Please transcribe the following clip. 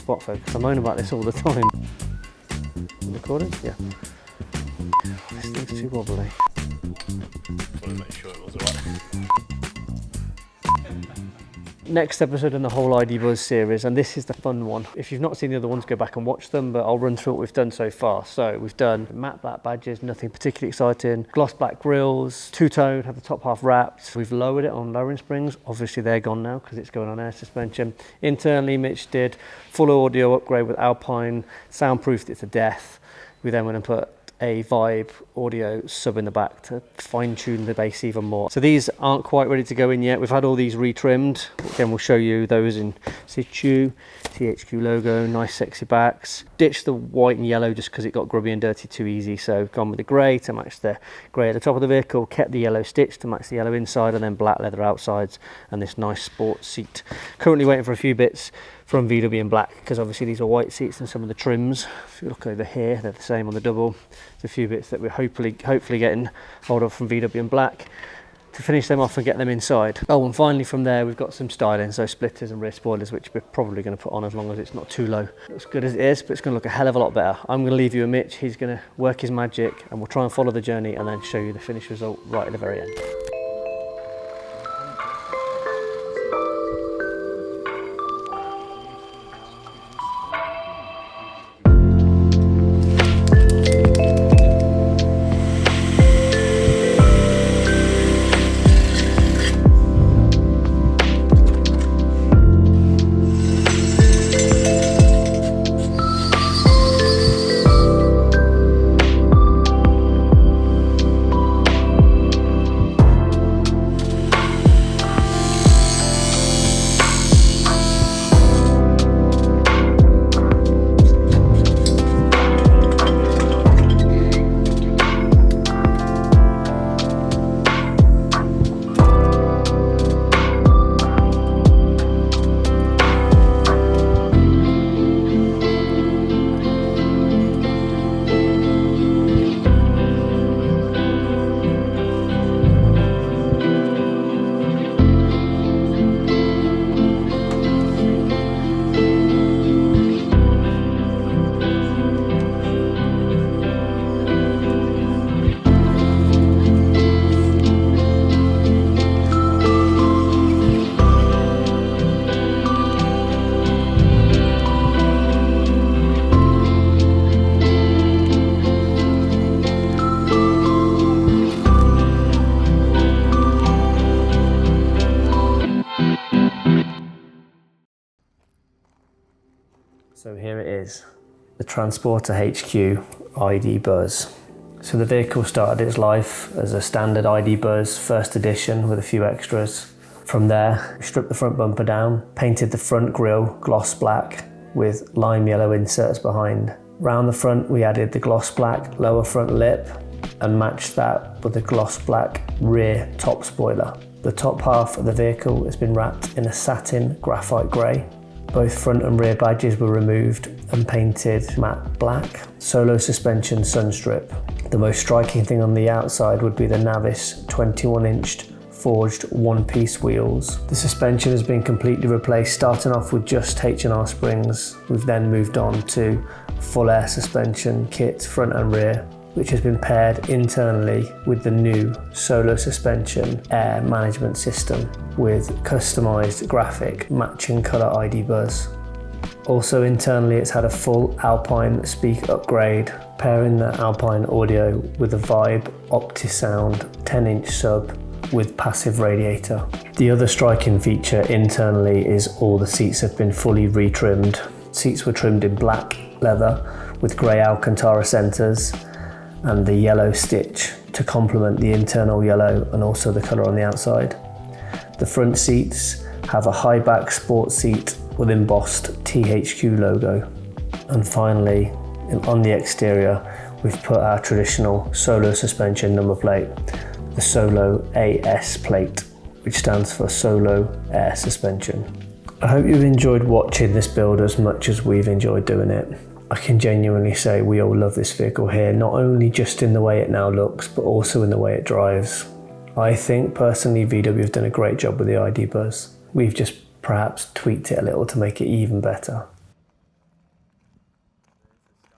spot focus. I moan about this all the time. Recording? Yeah. This thing's too wobbly. Just want to make sure it was alright. Next episode in the whole ID-Buzz series, and this is the fun one. If you've not seen the other ones, go back and watch them, but I'll run through what we've done so far. So we've done matte black badges, nothing particularly exciting. Gloss black grills, two-tone, have the top half wrapped. We've lowered it on lowering springs. Obviously they're gone now because it's going on air suspension. Internally, Mitch did full audio upgrade with Alpine, soundproofed it to death. We then went and put a Vibe audio sub in the back to fine-tune the bass even more. So these aren't quite ready to go in yet. We've had all these retrimmed. Again, we'll show you those in situ. THQ logo, nice sexy backs. Ditched the white and yellow just because it got grubby and dirty too easy. So gone with the grey to match the grey at the top of the vehicle, kept the yellow stitch to match the yellow inside, and then black leather outsides and this nice sport seat. Currently waiting for a few bits from VW in black, because obviously these are white seats and some of the trims, if you look over here, they're the same on the double. There's a few bits that we're hopefully getting hold of from VW in black to finish them off and get them inside. Oh, and finally from there we've got some styling, so splitters and rear spoilers, which we're probably going to put on as long as it's not too low. Looks good as it is, but it's going to look a hell of a lot better. I'm going to leave you with Mitch. He's going to work his magic and we'll try and follow the journey and then show you the finished result right at the very end. So here it is, the Transporter HQ ID-Buzz. So the vehicle started its life as a standard ID-Buzz first edition with a few extras. From there, we stripped the front bumper down, painted the front grille gloss black with lime yellow inserts behind. Round the front, we added the gloss black lower front lip and matched that with the gloss black rear top spoiler. The top half of the vehicle has been wrapped in a satin graphite grey. Both front and rear badges were removed and painted matte black. Solo suspension sunstrip. The most striking thing on the outside would be the Navis 21-inch forged one-piece wheels. The suspension has been completely replaced, starting off with just H&R springs. We've then moved on to full air suspension kit front and rear, which has been paired internally with the new Solo suspension air management system with customized graphic matching color ID-Buzz. Also internally, it's had a full Alpine speaker upgrade, pairing the Alpine audio with a Vibe OptiSound 10-inch sub with passive radiator. The other striking feature internally is all the seats have been fully retrimmed. Seats were trimmed in black leather with grey Alcantara centers and the yellow stitch to complement the internal yellow and also the colour on the outside. The front seats have a high back sport seat with embossed THQ logo. And finally, on the exterior, we've put our traditional Solo suspension number plate, the Solo AS plate, which stands for Solo Air Suspension. I hope you've enjoyed watching this build as much as we've enjoyed doing it. I can genuinely say we all love this vehicle here, not only just in the way it now looks, but also in the way it drives. I think personally VW have done a great job with the ID-Buzz. We've just perhaps tweaked it a little to make it even better.